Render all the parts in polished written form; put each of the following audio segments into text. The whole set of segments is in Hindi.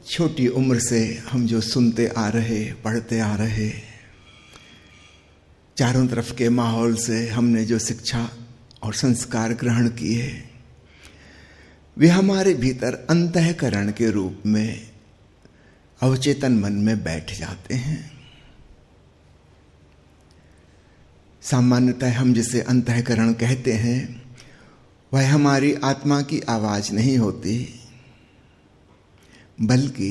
छोटी उम्र से हम जो सुनते आ रहे, पढ़ते आ रहे, चारों तरफ के माहौल से हमने जो शिक्षा और संस्कार ग्रहण किए, वे हमारे भीतर अंतःकरण के रूप में अवचेतन मन में बैठ जाते हैं। सामान्यतः हम जिसे अंतःकरण कहते हैं वह हमारी आत्मा की आवाज नहीं होती, बल्कि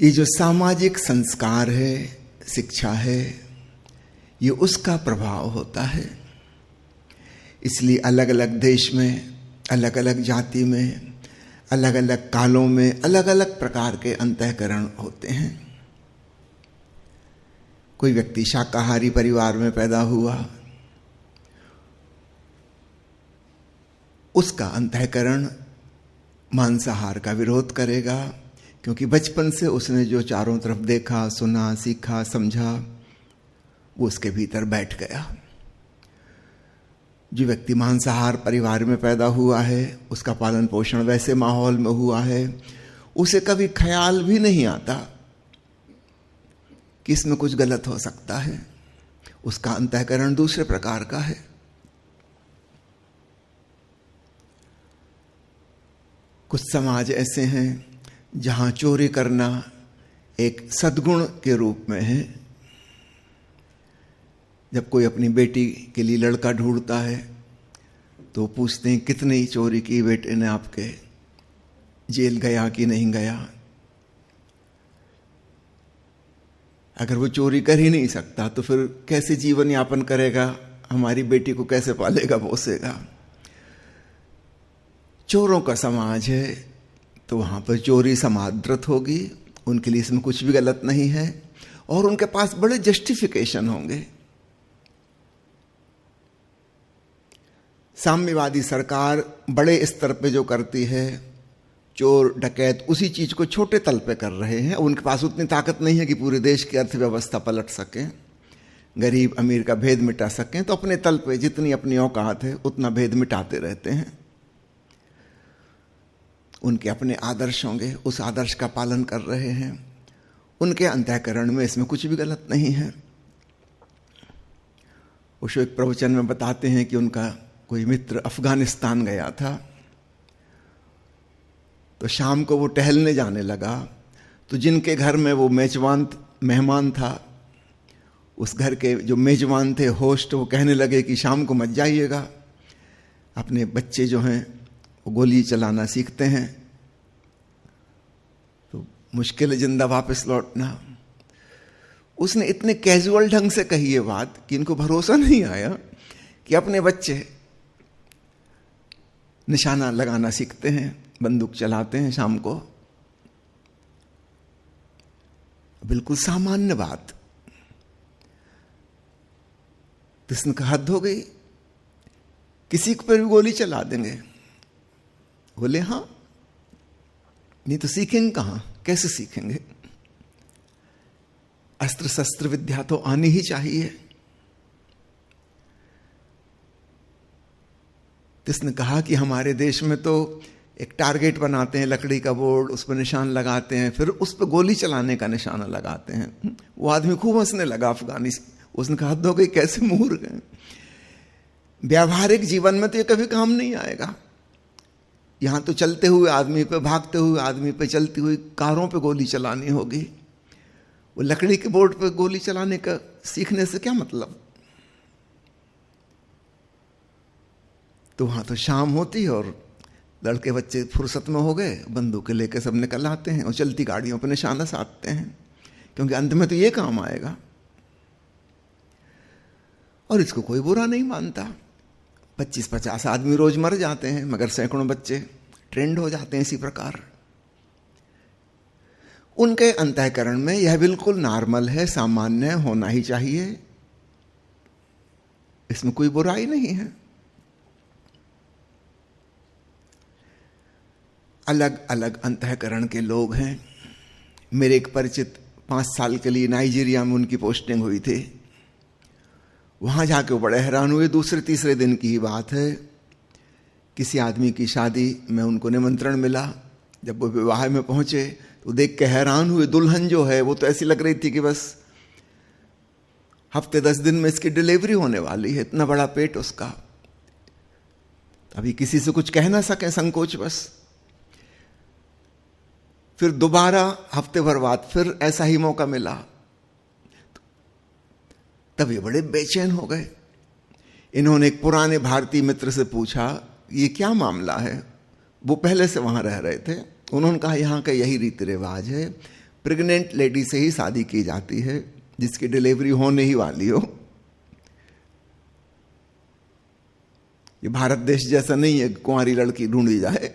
ये जो सामाजिक संस्कार है, शिक्षा है, ये उसका प्रभाव होता है। इसलिए अलग अलग देश में, अलग अलग जाति में, अलग अलग कालों में अलग अलग प्रकार के अंतःकरण होते हैं। कोई व्यक्ति शाकाहारी परिवार में पैदा हुआ, उसका अंतःकरण मांसाहार का विरोध करेगा, क्योंकि बचपन से उसने जो चारों तरफ देखा, सुना, सीखा, समझा, वो उसके भीतर बैठ गया। जो व्यक्ति मांसाहार परिवार में पैदा हुआ है, उसका पालन पोषण वैसे माहौल में हुआ है, उसे कभी ख्याल भी नहीं आता कि इसमें कुछ गलत हो सकता है। उसका अंतःकरण दूसरे प्रकार का है। कुछ समाज ऐसे हैं जहां चोरी करना एक सद्गुण के रूप में है। जब कोई अपनी बेटी के लिए लड़का ढूंढता है तो पूछते हैं कितनी चोरी की बेटे ने आपके, जेल गया कि नहीं गया। अगर वो चोरी कर ही नहीं सकता तो फिर कैसे जीवन यापन करेगा, हमारी बेटी को कैसे पालेगा, पोसेगा। चोरों का समाज है तो वहां पर चोरी समादृत होगी, उनके लिए इसमें कुछ भी गलत नहीं है और उनके पास बड़े जस्टिफिकेशन होंगे। साम्यवादी सरकार बड़े स्तर पे जो करती है, चोर डकैत उसी चीज को छोटे तल पे कर रहे हैं। उनके पास उतनी ताकत नहीं है कि पूरे देश की अर्थव्यवस्था पलट सकें, गरीब अमीर का भेद मिटा सकें, तो अपने तल पे जितनी अपनी औकात है उतना भेद मिटाते रहते हैं। उनके अपने आदर्श होंगे, उस आदर्श का पालन कर रहे हैं। उनके अंतःकरण में इसमें कुछ भी गलत नहीं है। वो एक प्रवचन में बताते हैं कि उनका कोई मित्र अफगानिस्तान गया था, तो शाम को वो टहलने जाने लगा, तो जिनके घर में वो मेहमान था, उस घर के जो मेजबान थे, होस्ट, वो कहने लगे कि शाम को मत जाइएगा, अपने बच्चे जो हैं वो गोली चलाना सीखते हैं, तो मुश्किल है जिंदा वापस लौटना। उसने इतने कैजुअल ढंग से कही ये बात कि इनको भरोसा नहीं आया कि अपने बच्चे निशाना लगाना सीखते हैं, बंदूक चलाते हैं शाम को। बिल्कुल सामान्य बात। तो इसने कहा हद हो गई, किसी पर भी गोली चला देंगे। बोले हाँ, नहीं तो सीखेंगे कहां, कैसे सीखेंगे? अस्त्र शस्त्र विद्या तो आनी ही चाहिए। इसने कहा कि हमारे देश में तो एक टारगेट बनाते हैं, लकड़ी का बोर्ड, उस पर निशान लगाते हैं, फिर उस पर गोली चलाने का निशाना लगाते हैं। वो आदमी खूब हंसने लगा, अफगानी। उसने कहा हद हो गई, कैसे मूर्ख हैं। व्यावहारिक जीवन में तो ये कभी काम नहीं आएगा। यहां तो चलते हुए आदमी पे, भागते हुए आदमी पे, चलती हुई कारों पे गोली चलानी होगी। वो लकड़ी के बोर्ड पे गोली चलाने का सीखने से क्या मतलब? तो वहां तो शाम होती और लड़के बच्चे फुर्सत में हो गए, बंदूकें लेकर सब निकल आते हैं और चलती गाड़ियों पर निशाना साधते हैं, क्योंकि अंत में तो ये काम आएगा। और इसको कोई बुरा नहीं मानता। 25-50 आदमी रोज मर जाते हैं, मगर सैकड़ों बच्चे ट्रेंड हो जाते हैं इसी प्रकार। उनके अंतःकरण में यह बिल्कुल नॉर्मल है, सामान्य होना ही चाहिए, इसमें कोई बुराई नहीं है। अलग अलग अंतःकरण के लोग हैं। मेरे एक परिचित 5 साल के लिए नाइजीरिया में उनकी पोस्टिंग हुई थी। वहां जाके वो बड़े हैरान हुए। दूसरे तीसरे दिन की ही बात है, किसी आदमी की शादी में उनको निमंत्रण मिला, जब वो विवाह में पहुंचे तो देख के हैरान हुए, दुल्हन जो है वो तो ऐसी लग रही थी कि बस हफ्ते 10 दिन में इसकी डिलीवरी होने वाली है, इतना बड़ा पेट उसका। अभी किसी से कुछ कह ना सके, संकोच बस। फिर दोबारा हफ्ते भर बाद फिर ऐसा ही मौका मिला, तब ये बड़े बेचैन हो गए। इन्होंने एक पुराने भारतीय मित्र से पूछा, ये क्या मामला है? वो पहले से वहां रह रहे थे। उन्होंने कहा, यहाँ का यही रीति रिवाज है, प्रेग्नेंट लेडी से ही शादी की जाती है, जिसकी डिलीवरी होने ही वाली हो। ये भारत देश जैसा नहीं है कुंवारी लड़की ढूंढी जाए।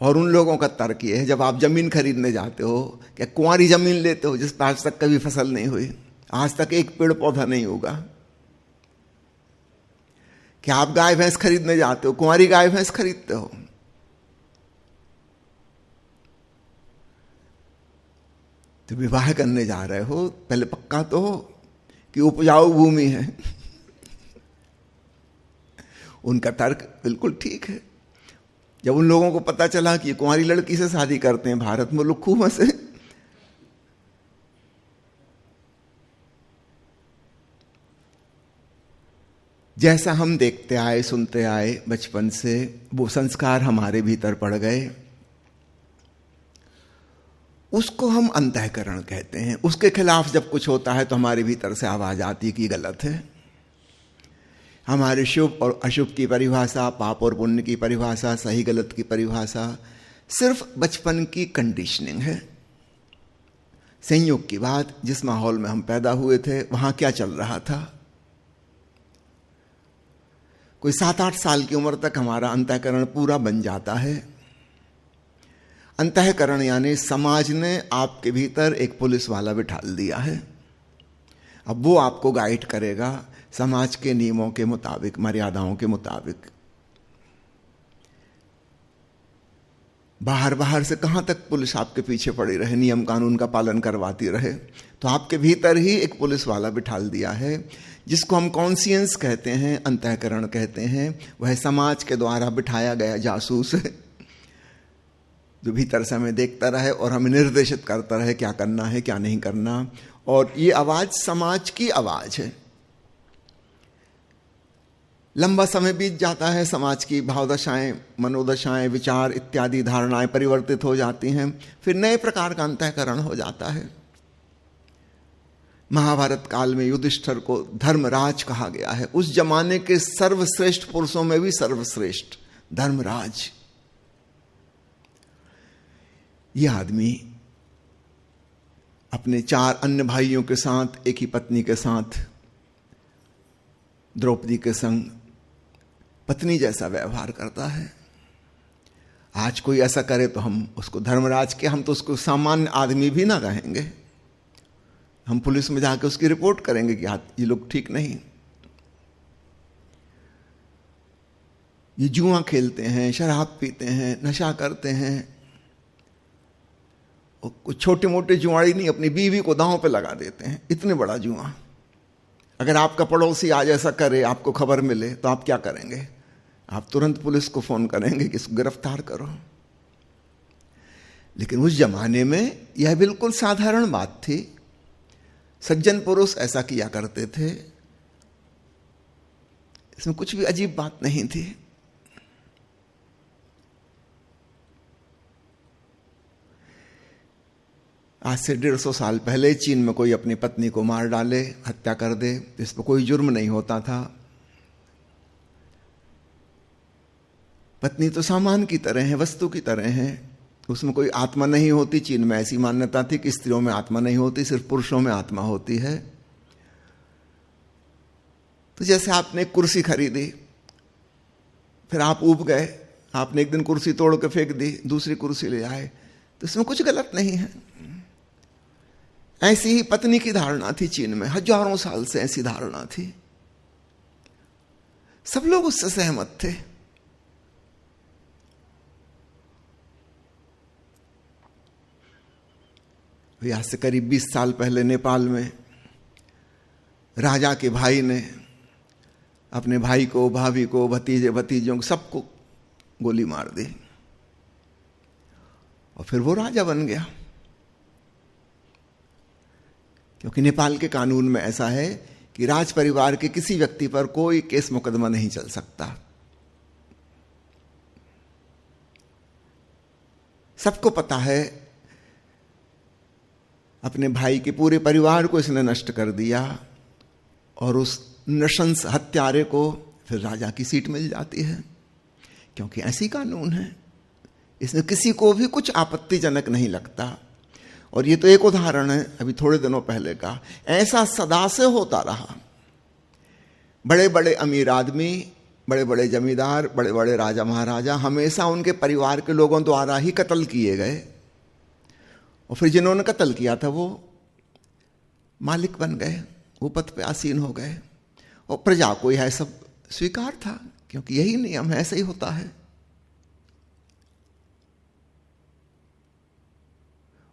और उन लोगों का तर्क ये है, जब आप जमीन खरीदने जाते हो, क्या कुंवारी जमीन लेते हो जिस पर आज तक कभी फसल नहीं हुई, आज तक एक पेड़ पौधा नहीं होगा? क्या आप गाय भैंस खरीदने जाते हो, कुंवारी गाय भैंस खरीदते हो? तो विवाह करने जा रहे हो, पहले पक्का तो हो कि उपजाऊ भूमि है। उनका तर्क बिल्कुल ठीक है। जब उन लोगों को पता चला कि कुंवारी लड़की से शादी करते हैं भारत में, लोग खूब हंसे। जैसा हम देखते आए, सुनते आए बचपन से, वो संस्कार हमारे भीतर पड़ गए, उसको हम अंतःकरण कहते हैं। उसके खिलाफ जब कुछ होता है तो हमारे भीतर से आवाज आती कि गलत है। हमारे शुभ और अशुभ की परिभाषा, पाप और पुण्य की परिभाषा, सही गलत की परिभाषा सिर्फ बचपन की कंडीशनिंग है। संयोग की बात, जिस माहौल में हम पैदा हुए थे वहां क्या चल रहा था। कोई 7-8 साल की उम्र तक हमारा अंतःकरण पूरा बन जाता है। अंतःकरण यानी समाज ने आपके भीतर एक पुलिस वाला बिठाल दिया है। अब वो आपको गाइड करेगा समाज के नियमों के मुताबिक, मर्यादाओं के मुताबिक। बाहर से कहां तक पुलिस आपके पीछे पड़ी रहे, नियम कानून का पालन करवाती रहे? तो आपके भीतर ही एक पुलिस वाला बिठाल दिया है, जिसको हम कॉन्शियंस कहते हैं, अंतःकरण कहते हैं। वह समाज के द्वारा बिठाया गया जासूस है, जो भीतर से हमें देखता रहे और हमें निर्देशित करता रहे क्या करना है, क्या नहीं करना। और ये आवाज समाज की आवाज है। लंबा समय बीत जाता है, समाज की भावदशाएं, मनोदशाएं, विचार इत्यादि धारणाएं परिवर्तित हो जाती हैं, फिर नए प्रकार का अंतःकरण हो जाता है। महाभारत काल में युधिष्ठिर को धर्मराज कहा गया है। उस जमाने के सर्वश्रेष्ठ पुरुषों में भी सर्वश्रेष्ठ धर्मराज। यह आदमी अपने 4 अन्य भाइयों के साथ, एक ही पत्नी के साथ, द्रौपदी के संग पत्नी जैसा व्यवहार करता है। आज कोई ऐसा करे तो हम उसको धर्मराज के, हम तो उसको सामान्य आदमी भी ना कहेंगे। हम पुलिस में जाकर उसकी रिपोर्ट करेंगे कि ये लोग ठीक नहीं। ये जुआ खेलते हैं, शराब पीते हैं, नशा करते हैं। और कुछ छोटे मोटे जुआड़ी नहीं, अपनी बीवी को दांव पे लगा देते हैं, इतने बड़ा जुआ। अगर आपका पड़ोसी आज ऐसा करे, आपको खबर मिले, तो आप क्या करेंगे? आप तुरंत पुलिस को फोन करेंगे कि इसको गिरफ्तार करो। लेकिन उस जमाने में यह बिल्कुल साधारण बात थी। सज्जन पुरुष ऐसा किया करते थे, इसमें कुछ भी अजीब बात नहीं थी। आज से 150 साल पहले चीन में कोई अपनी पत्नी को मार डाले, हत्या कर दे, इस पर कोई जुर्म नहीं होता था। पत्नी तो सामान की तरह है, वस्तु की तरह है, उसमें कोई आत्मा नहीं होती। चीन में ऐसी मान्यता थी कि स्त्रियों में आत्मा नहीं होती, सिर्फ पुरुषों में आत्मा होती है। तो जैसे आपने एक कुर्सी खरीदी, फिर आप ऊब गए, आपने एक दिन कुर्सी तोड़ के फेंक दी, दूसरी कुर्सी ले आए, तो इसमें कुछ गलत नहीं है। ऐसी ही पत्नी की धारणा थी चीन में, हजारों साल से ऐसी धारणा थी। सब लोग उससे सहमत थे। आज से करीब 20 साल पहले नेपाल में राजा के भाई ने अपने भाई को, भाभी को, भतीजे भतीजों को, सबको गोली मार दी। और फिर वो राजा बन गया। क्योंकि नेपाल के कानून में ऐसा है कि राज परिवार के किसी व्यक्ति पर कोई केस मुकदमा नहीं चल सकता। सबको पता है अपने भाई के पूरे परिवार को इसने नष्ट कर दिया, और उस नृशंस हत्यारे को फिर राजा की सीट मिल जाती है, क्योंकि ऐसी कानून है। इसमें किसी को भी कुछ आपत्तिजनक नहीं लगता। और ये तो एक उदाहरण है अभी थोड़े दिनों पहले का। ऐसा सदा से होता रहा। बड़े बड़े अमीर आदमी, बड़े बड़े जमींदार, बड़े बड़े राजा महाराजा हमेशा उनके परिवार के लोगों द्वारा ही कत्ल किए गए, और फिर जिन्होंने कत्ल किया था वो मालिक बन गए, वो पद पे आसीन हो गए, और प्रजा को यह सब स्वीकार था, क्योंकि यही नियम है, ऐसा ही होता है।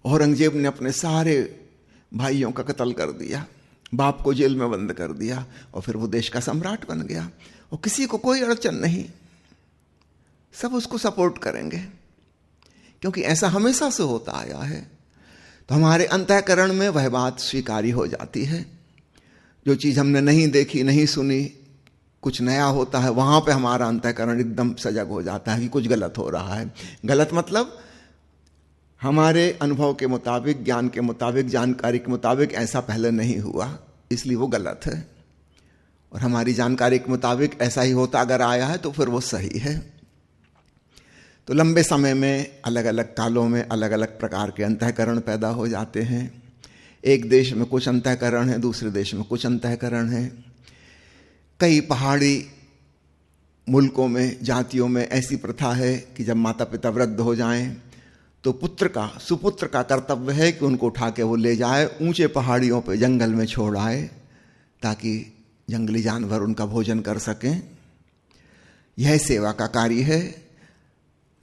औरंगजेब ने अपने सारे भाइयों का कत्ल कर दिया, बाप को जेल में बंद कर दिया, और फिर वो देश का सम्राट बन गया, और किसी को कोई अड़चन नहीं, सब उसको सपोर्ट करेंगे, क्योंकि ऐसा हमेशा से होता आया है। तो हमारे अंतःकरण में वह बात स्वीकारी हो जाती है। जो चीज हमने नहीं देखी, नहीं सुनी, कुछ नया होता है, वहां पे हमारा अंतःकरण एकदम सजग हो जाता है कि कुछ गलत हो रहा है। गलत मतलब हमारे अनुभव के मुताबिक, ज्ञान के मुताबिक, जानकारी के मुताबिक ऐसा पहले नहीं हुआ, इसलिए वो गलत है। और हमारी जानकारी के मुताबिक ऐसा ही होता अगर आया है तो फिर वो सही है। तो लंबे समय में अलग अलग कालों में अलग अलग प्रकार के अंतःकरण पैदा हो जाते हैं। एक देश में कुछ अंतःकरण है, दूसरे देश में कुछ अंतःकरण है। कई पहाड़ी मुल्कों में, जातियों में ऐसी प्रथा है कि जब माता पिता वृद्ध हो जाएं तो सुपुत्र का कर्तव्य है कि उनको उठा के वो ले जाए, ऊंचे पहाड़ियों पे जंगल में छोड़ आए, ताकि जंगली जानवर उनका भोजन कर सकें। यह सेवा का कार्य है।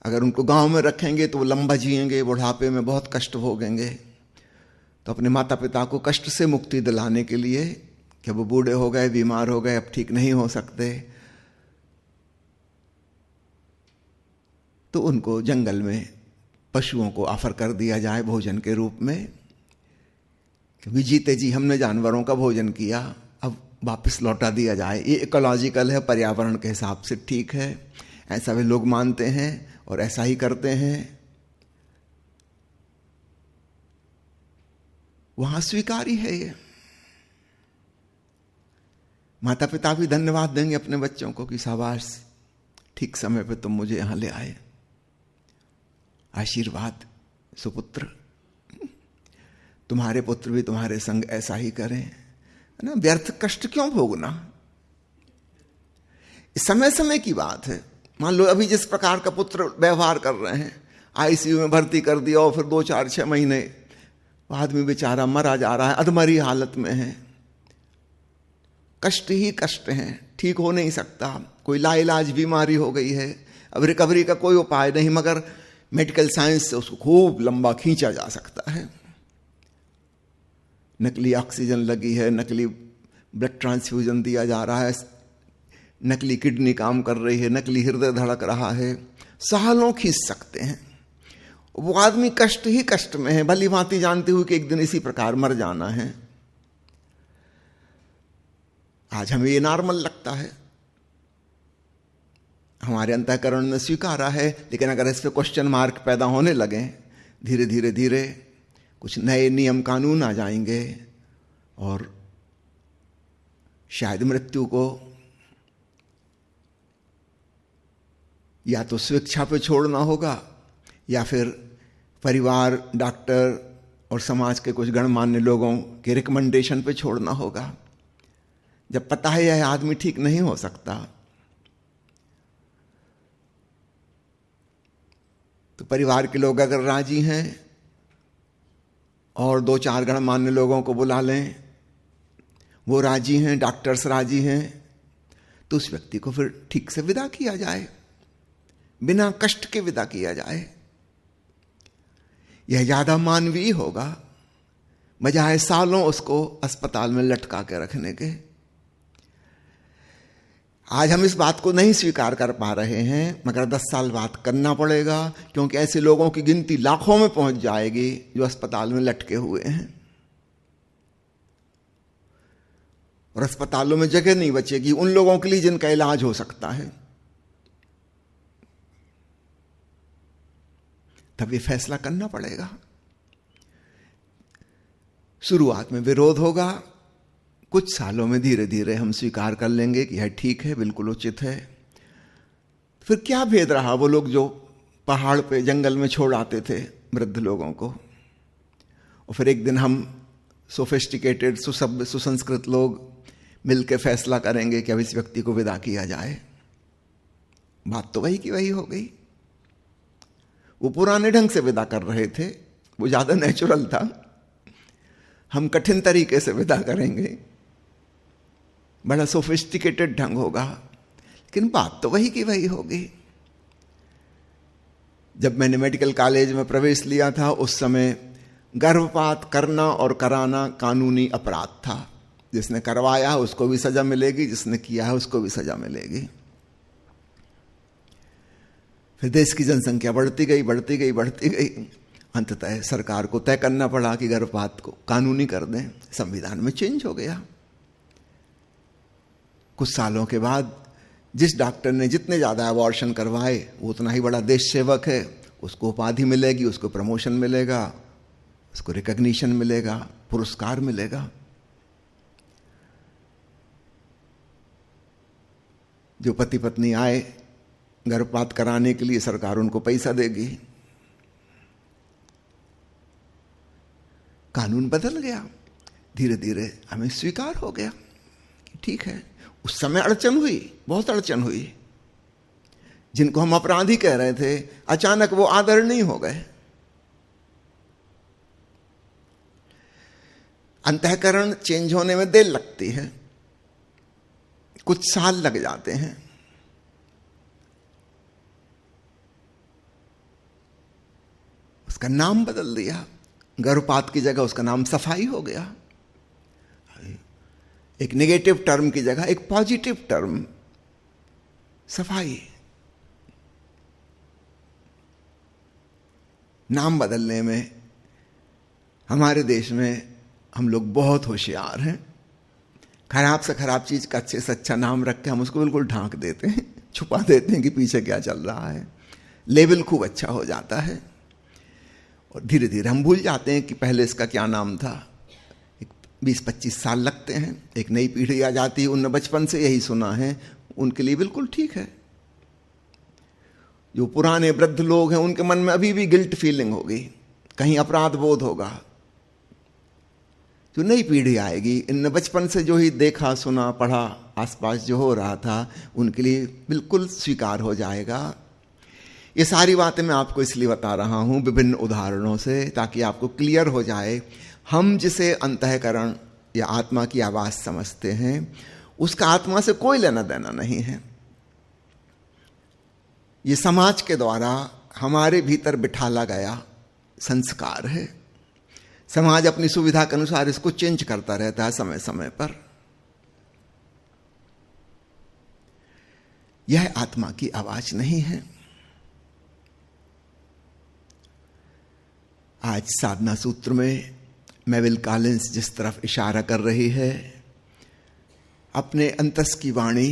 अगर उनको गांव में रखेंगे तो वो लंबा जिएंगे, बुढ़ापे में बहुत कष्ट भोगेंगे। तो अपने माता पिता को कष्ट से मुक्ति दिलाने के लिए, कि वो बूढ़े हो गए, बीमार हो गए, अब ठीक नहीं हो सकते, तो उनको जंगल में पशुओं को ऑफर कर दिया जाए भोजन के रूप में। क्योंकि जीते जी हमने जानवरों का भोजन किया, अब वापस लौटा दिया जाए। ये इकोलॉजिकल है, पर्यावरण के हिसाब से ठीक है, ऐसा भी लोग मानते हैं और ऐसा ही करते हैं। वहां स्वीकारी है ये। माता पिता भी धन्यवाद देंगे अपने बच्चों को कि शाबाश, ठीक समय पे तुम मुझे यहां ले आए, आशीर्वाद सुपुत्र, तुम्हारे पुत्र भी तुम्हारे संग ऐसा ही करें ना। व्यर्थ कष्ट क्यों भोगना? समय समय की बात है। मान लो अभी जिस प्रकार का पुत्र व्यवहार कर रहे हैं, आईसीयू में भर्ती कर दिया और फिर 2-4-6 महीने आदमी बेचारा मरा जा रहा है, अधमरी हालत में है, कष्ट ही कष्ट हैं, ठीक हो नहीं सकता, कोई लाइलाज बीमारी हो गई है, अब रिकवरी का कोई उपाय नहीं, मगर मेडिकल साइंस से उसको खूब लंबा खींचा जा सकता है। नकली ऑक्सीजन लगी है, नकली ब्लड ट्रांसफ्यूजन दिया जा रहा है, नकली किडनी काम कर रही है, नकली हृदय धड़क रहा है, सालों खींच सकते हैं। वो आदमी कष्ट ही कष्ट में है, भली भांति जानते हुए कि एक दिन इसी प्रकार मर जाना है। आज हमें ये नॉर्मल लगता है, हमारे अंतःकरण में स्वीकारा है, लेकिन अगर इस पे क्वेश्चन मार्क पैदा होने लगे, धीरे धीरे धीरे कुछ नए नियम कानून आ जाएंगे और शायद मृत्यु को या तो स्वेच्छा पे छोड़ना होगा या फिर परिवार, डॉक्टर और समाज के कुछ गणमान्य लोगों के रिकमेंडेशन पे छोड़ना होगा। जब पता है यह आदमी ठीक नहीं हो सकता, तो परिवार के लोग अगर राजी हैं और 2-4 गणमान्य लोगों को बुला लें, वो राजी हैं, डॉक्टर्स राजी हैं, तो उस व्यक्ति को फिर ठीक से विदा किया जाए, बिना कष्ट के विदा किया जाए। यह ज्यादा मानवीय होगा बजाय सालों उसको अस्पताल में लटका के रखने के। आज हम इस बात को नहीं स्वीकार कर पा रहे हैं, मगर 10 साल बाद करना पड़ेगा, क्योंकि ऐसे लोगों की गिनती लाखों में पहुंच जाएगी जो अस्पताल में लटके हुए हैं और अस्पतालों में जगह नहीं बचेगी उन लोगों के लिए जिनका इलाज हो सकता है। तब ये फैसला करना पड़ेगा। शुरुआत में विरोध होगा, कुछ सालों में धीरे धीरे हम स्वीकार कर लेंगे कि यह ठीक है, बिल्कुल उचित है। फिर क्या भेद रहा वो लोग जो पहाड़ पे जंगल में छोड़ आते थे वृद्ध लोगों को, और फिर एक दिन हम सोफिस्टिकेटेड सुसभ्य सुसंस्कृत लोग मिलकर फैसला करेंगे कि अब इस व्यक्ति को विदा किया जाए। बात तो वही की वही हो गई। वो पुराने ढंग से विदा कर रहे थे, वो ज्यादा नेचुरल था। हम कठिन तरीके से विदा करेंगे, बड़ा सोफिस्टिकेटेड ढंग होगा, लेकिन बात तो वही की वही होगी। जब मैंने मेडिकल कॉलेज में प्रवेश लिया था उस समय गर्भपात करना और कराना कानूनी अपराध था। जिसने करवाया उसको भी सजा मिलेगी, जिसने किया है उसको भी सजा मिलेगी। फिर देश की जनसंख्या बढ़ती गई बढ़ती गई बढ़ती गई, अंततः सरकार को तय करना पड़ा कि गर्भपात को कानूनी कर दें। संविधान में चेंज हो गया। कुछ सालों के बाद जिस डॉक्टर ने जितने ज्यादा अबॉर्शन करवाए वो उतना ही बड़ा देश सेवक है, उसको उपाधि मिलेगी, उसको प्रमोशन मिलेगा, उसको रिकॉग्निशन मिलेगा, पुरस्कार मिलेगा। जो पति पत्नी आए गर्भपात कराने के लिए, सरकार उनको पैसा देगी। कानून बदल गया, धीरे धीरे हमें स्वीकार हो गया कि ठीक है। उस समय अड़चन हुई, बहुत अड़चन हुई। जिनको हम अपराधी कह रहे थे अचानक वो आदरणीय हो गए। अंतःकरण चेंज होने में देर लगती है, कुछ साल लग जाते हैं। उसका नाम बदल दिया, गर्भपात की जगह उसका नाम सफाई हो गया। एक नेगेटिव टर्म की जगह एक पॉजिटिव टर्म सफाई। नाम बदलने में हमारे देश में हम लोग बहुत होशियार हैं। खराब से खराब चीज का अच्छे से अच्छा नाम रख के हम उसको बिल्कुल ढांक देते हैं, छुपा देते हैं कि पीछे क्या चल रहा है। लेवल खूब अच्छा हो जाता है और धीरे धीरे हम भूल जाते हैं कि पहले इसका क्या नाम था। 20-25 साल लगते हैं, एक नई पीढ़ी आ जाती है, उनने बचपन से यही सुना है, उनके लिए बिल्कुल ठीक है। जो पुराने वृद्ध लोग हैं उनके मन में अभी भी गिल्ट फीलिंग होगी, कहीं अपराध बोध होगा। जो नई पीढ़ी आएगी, इनने बचपन से जो ही देखा सुना पढ़ा आसपास जो हो रहा था, उनके लिए बिल्कुल स्वीकार हो जाएगा। ये सारी बातें मैं आपको इसलिए बता रहा हूं विभिन्न उदाहरणों से, ताकि आपको क्लियर हो जाए हम जिसे अंतःकरण या आत्मा की आवाज समझते हैं उसका आत्मा से कोई लेना देना नहीं है। ये समाज के द्वारा हमारे भीतर बिठाला गया संस्कार है। समाज अपनी सुविधा के अनुसार इसको चेंज करता रहता है समय समय पर। यह आत्मा की आवाज नहीं है। आज साधना सूत्र में मेविल कॉलिंस जिस तरफ इशारा कर रही है, अपने अंतस की वाणी